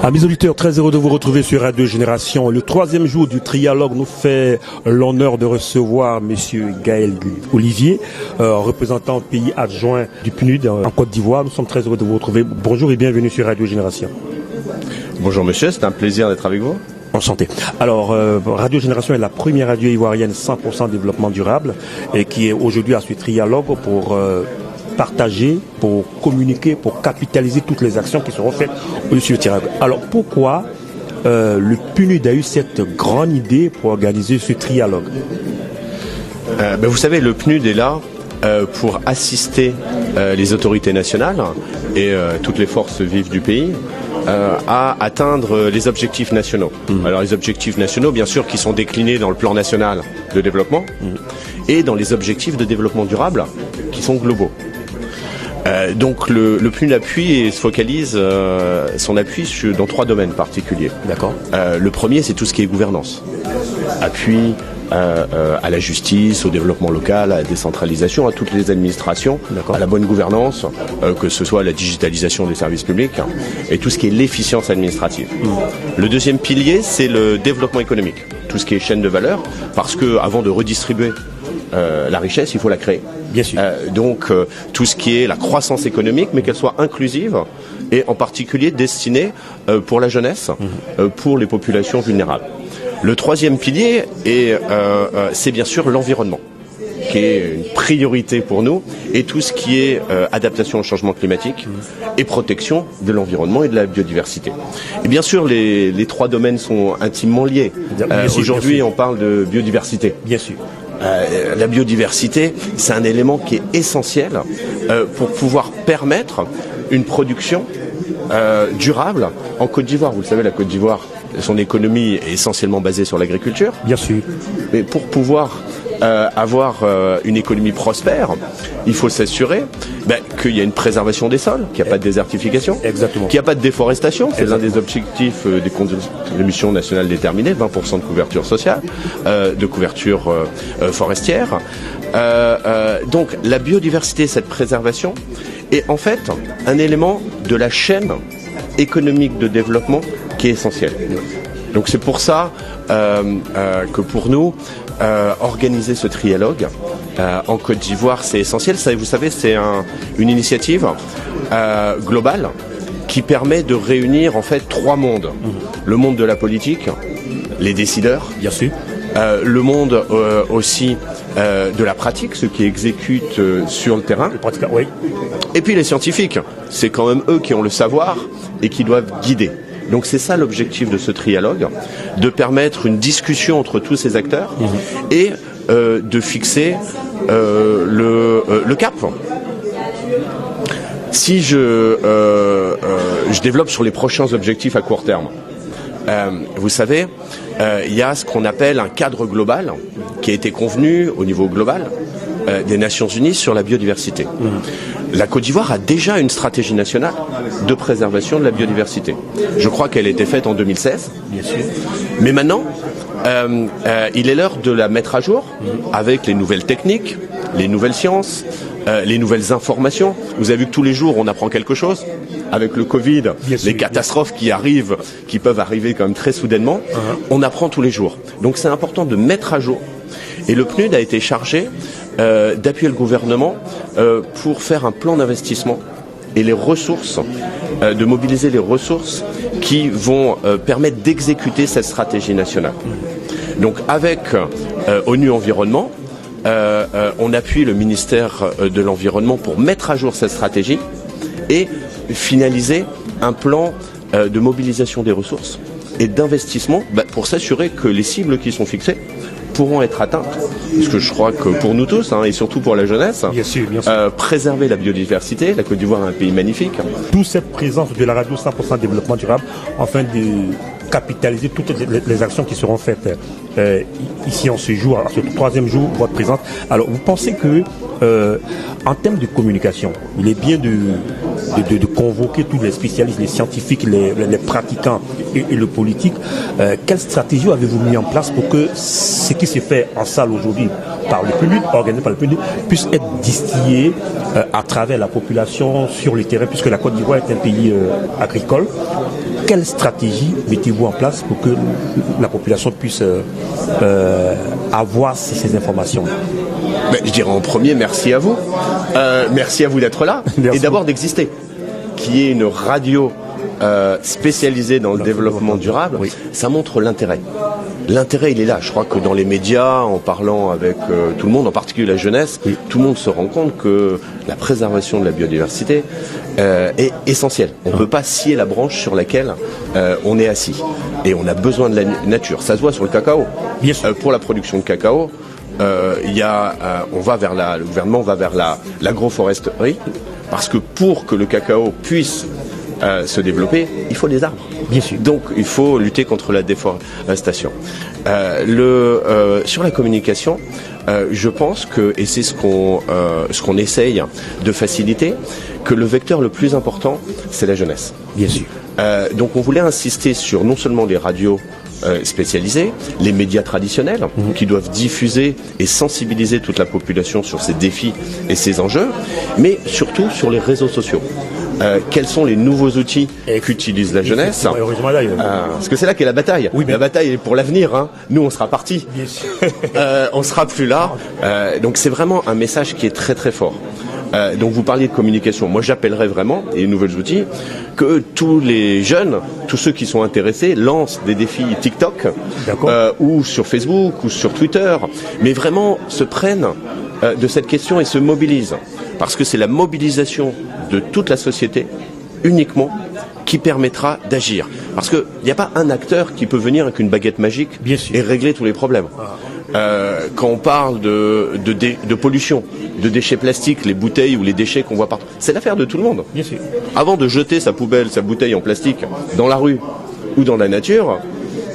Amis auditeurs, très heureux de vous retrouver sur Radio Génération. Le troisième jour du trialogue nous fait l'honneur de recevoir Monsieur Gaël Olivier, représentant pays adjoint du PNUD en Côte d'Ivoire. Nous sommes très heureux de vous retrouver. Bonjour et bienvenue sur Radio Génération. Bonjour monsieur, c'est un plaisir d'être avec vous. Enchanté. Alors, Radio Génération est la première radio ivoirienne 100% développement durable et qui est aujourd'hui à ce trialogue pour partager, pour communiquer, pour capitaliser toutes les actions qui seront faites au-dessus du trialogue. Alors, pourquoi le PNUD a eu cette grande idée pour organiser ce trialogue? Vous savez, le PNUD est là pour assister les autorités nationales et toutes les forces vives du pays à atteindre les objectifs nationaux. Alors les objectifs nationaux, bien sûr, qui sont déclinés dans le plan national de développement et dans les objectifs de développement durable qui sont globaux. Donc le PNUD appuie et se focalise son appui dans trois domaines particuliers. D'accord. Le premier, c'est tout ce qui est gouvernance. Appui à la justice, au développement local, à la décentralisation, à toutes les administrations, à la bonne gouvernance, que ce soit la digitalisation des services publics et tout ce qui est l'efficience administrative. Le deuxième pilier, c'est le développement économique, tout ce qui est chaîne de valeur, parce que avant de redistribuer la richesse, il faut la créer. Bien sûr. Donc tout ce qui est la croissance économique, mais qu'elle soit inclusive et en particulier destinée pour la jeunesse, pour les populations vulnérables. Le troisième pilier, c'est bien sûr l'environnement, qui est une priorité pour nous, et tout ce qui est adaptation au changement climatique et protection de l'environnement et de la biodiversité. Et bien sûr, les trois domaines sont intimement liés. Aujourd'hui, on parle de biodiversité. Bien sûr. La biodiversité, c'est un élément qui est essentiel pour pouvoir permettre une production durable en Côte d'Ivoire. Vous le savez, la Côte d'Ivoire, son économie est essentiellement basée sur l'agriculture. Bien sûr. Mais pour pouvoir avoir une économie prospère, il faut s'assurer qu'il y a une préservation des sols, qu'il n'y a pas de désertification, Exactement. qu'il n'y a pas de déforestation. C'est l'un des objectifs des contributions nationales déterminées, 20% de couverture sociale, de couverture forestière. Donc la biodiversité, cette préservation, est en fait un élément de la chaîne économique de développement qui est essentiel. Donc c'est pour ça que pour nous, organiser ce trialogue en Côte d'Ivoire, c'est essentiel. Ça, vous savez, c'est une initiative globale qui permet de réunir en fait trois mondes. Le monde de la politique, les décideurs, bien sûr. Le monde aussi de la pratique, ceux qui exécutent sur le terrain. Oui. Et puis les scientifiques, c'est quand même eux qui ont le savoir et qui doivent guider. Donc c'est ça l'objectif de ce trialogue, de permettre une discussion entre tous ces acteurs et de fixer le cap. Si je développe sur les prochains objectifs à court terme, vous savez, il y a ce qu'on appelle un cadre global qui a été convenu au niveau global des Nations Unies sur la biodiversité. La Côte d'Ivoire a déjà une stratégie nationale de préservation de la biodiversité. Je crois qu'elle a été faite en 2016. Bien sûr. Mais maintenant, il est l'heure de la mettre à jour avec les nouvelles techniques, les nouvelles sciences, les nouvelles informations. Vous avez vu que tous les jours, on apprend quelque chose. Avec le Covid, les catastrophes qui arrivent, qui peuvent arriver quand même très soudainement, on apprend tous les jours. Donc c'est important de mettre à jour. Et le PNUD a été chargé d'appuyer le gouvernement pour faire un plan d'investissement et les ressources, de mobiliser les ressources qui vont permettre d'exécuter cette stratégie nationale. Donc avec ONU Environnement, on appuie le ministère de l'Environnement pour mettre à jour cette stratégie et finaliser un plan de mobilisation des ressources et d'investissement pour s'assurer que les cibles qui sont fixées pourront être atteintes. Parce que je crois que pour nous tous, et surtout pour la jeunesse, bien sûr, bien sûr. Préserver la biodiversité, la Côte d'Ivoire est un pays magnifique. D'où cette présence de la radio 100% développement durable, afin de capitaliser toutes les actions qui seront faites ici en ce jour, ce troisième jour, votre présence. Alors, vous pensez que, en termes de communication, il est bien de convoquer tous les spécialistes, les scientifiques, les pratiquants et le politique. Quelle stratégie avez-vous mis en place pour que ce qui se fait en salle aujourd'hui par le PNUD, organisé par le PNUD, puisse être distillé à travers la population sur le terrain, puisque la Côte d'Ivoire est un pays agricole. quelle stratégie mettez-vous en place pour que la population puisse avoir ces informations? Je dirais en premier, merci à vous. Merci à vous d'être là et d'abord d'exister. Qu'il y ait une radio spécialisée dans le développement durable, oui. Ça montre l'intérêt. L'intérêt, il est là. Je crois que dans les médias, en parlant avec tout le monde, en particulier la jeunesse, oui. Tout le monde se rend compte que la préservation de la biodiversité est essentielle. On ne peut pas scier la branche sur laquelle on est assis. Et on a besoin de la nature. Ça se voit sur le cacao. Bien sûr. Pour la production de cacao, le gouvernement va vers l'agroforesterie, parce que pour que le cacao puisse se développer, il faut des arbres. Bien sûr. Donc il faut lutter contre la déforestation. Sur la communication, je pense que, et c'est ce qu'on essaye de faciliter, que le vecteur le plus important, c'est la jeunesse. Bien sûr. Donc on voulait insister sur non seulement les radios spécialisés, les médias traditionnels qui doivent diffuser et sensibiliser toute la population sur ces défis et ces enjeux, mais surtout sur les réseaux sociaux. Quels sont les nouveaux outils qu'utilise la jeunesse, parce que c'est là qu'est la bataille. Oui, la bataille est pour l'avenir, hein. Nous on sera partis, on sera plus là, donc c'est vraiment un message qui est très très fort. Donc vous parliez de communication, moi j'appellerais vraiment, et les nouveaux outils, que tous les jeunes, tous ceux qui sont intéressés, lancent des défis TikTok, ou sur Facebook, ou sur Twitter, mais vraiment se prennent de cette question et se mobilisent. Parce que c'est la mobilisation de toute la société, uniquement, qui permettra d'agir. Parce qu'il n'y a pas un acteur qui peut venir avec une baguette magique et régler tous les problèmes. Quand on parle de pollution, de déchets plastiques, les bouteilles ou les déchets qu'on voit partout, c'est l'affaire de tout le monde. Bien sûr. Avant de jeter sa bouteille en plastique dans la rue ou dans la nature,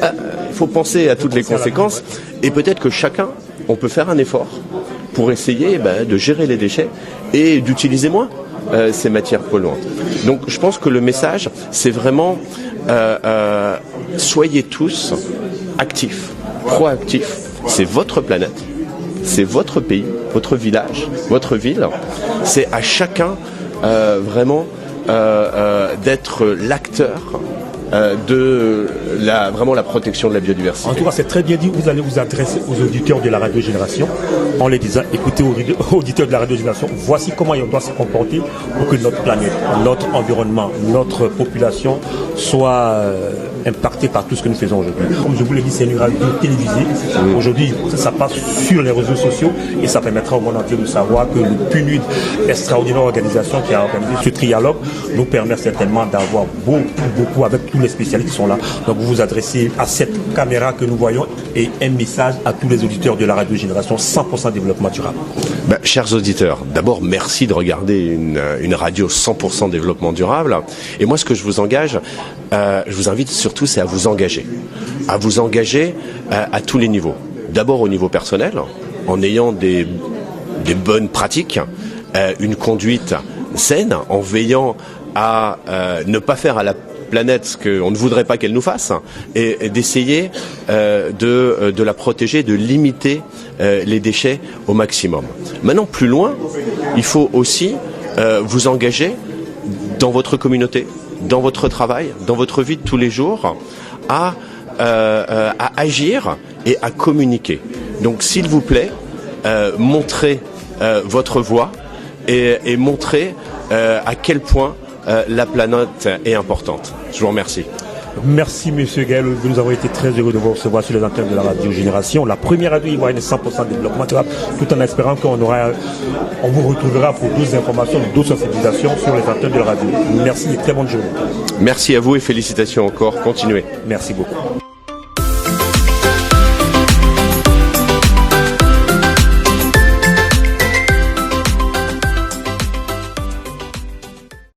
il faut penser à toutes les conséquences. Et peut-être que chacun, on peut faire un effort pour essayer de gérer les déchets et d'utiliser moins ces matières polluantes. Donc je pense que le message, c'est vraiment soyez tous actifs, proactifs. C'est votre planète, c'est votre pays, votre village, votre ville. C'est à chacun vraiment d'être l'acteur de la protection de la biodiversité. En tout cas, c'est très bien dit. Vous allez vous adresser aux auditeurs de la Radio Génération en les disant, écoutez, auditeurs de la Radio Génération, voici comment on doit se comporter pour que notre planète, notre environnement, notre population soit impactée par tout ce que nous faisons aujourd'hui. Comme je vous l'ai dit, c'est une radio télévisée. Aujourd'hui, ça passe sur les réseaux sociaux et ça permettra au monde entier de savoir que le PNUD, extraordinaire organisation qui a organisé ce trialogue, nous permet certainement d'avoir beaucoup avec tous les spécialistes qui sont là. Donc vous vous adressez à cette caméra que nous voyons et un message à tous les auditeurs de la Radio Génération 100% développement durable. Chers auditeurs, d'abord merci de regarder une radio 100% développement durable. Et moi ce que je vous engage, je vous invite surtout, c'est à vous engager à tous les niveaux. D'abord au niveau personnel, en ayant des bonnes pratiques, une conduite saine, en veillant à ne pas faire à la planète ce qu'on ne voudrait pas qu'elle nous fasse, et d'essayer de la protéger, de limiter les déchets au maximum. Maintenant, plus loin, il faut aussi vous engager dans votre communauté, dans votre travail, dans votre vie de tous les jours, à agir et à communiquer. Donc, s'il vous plaît, montrez votre voix et montrez à quel point la planète est importante. Je vous remercie. Merci Monsieur Gaël, nous avons été très heureux de vous recevoir sur les antennes de la Radio Génération, la première radio ivoirienne 100% développement durable, tout en espérant qu'on vous retrouvera pour d'autres informations, d'autres sensibilisations sur les antennes de la radio. Merci et très bonne journée. Merci à vous et félicitations encore, continuez. Merci beaucoup.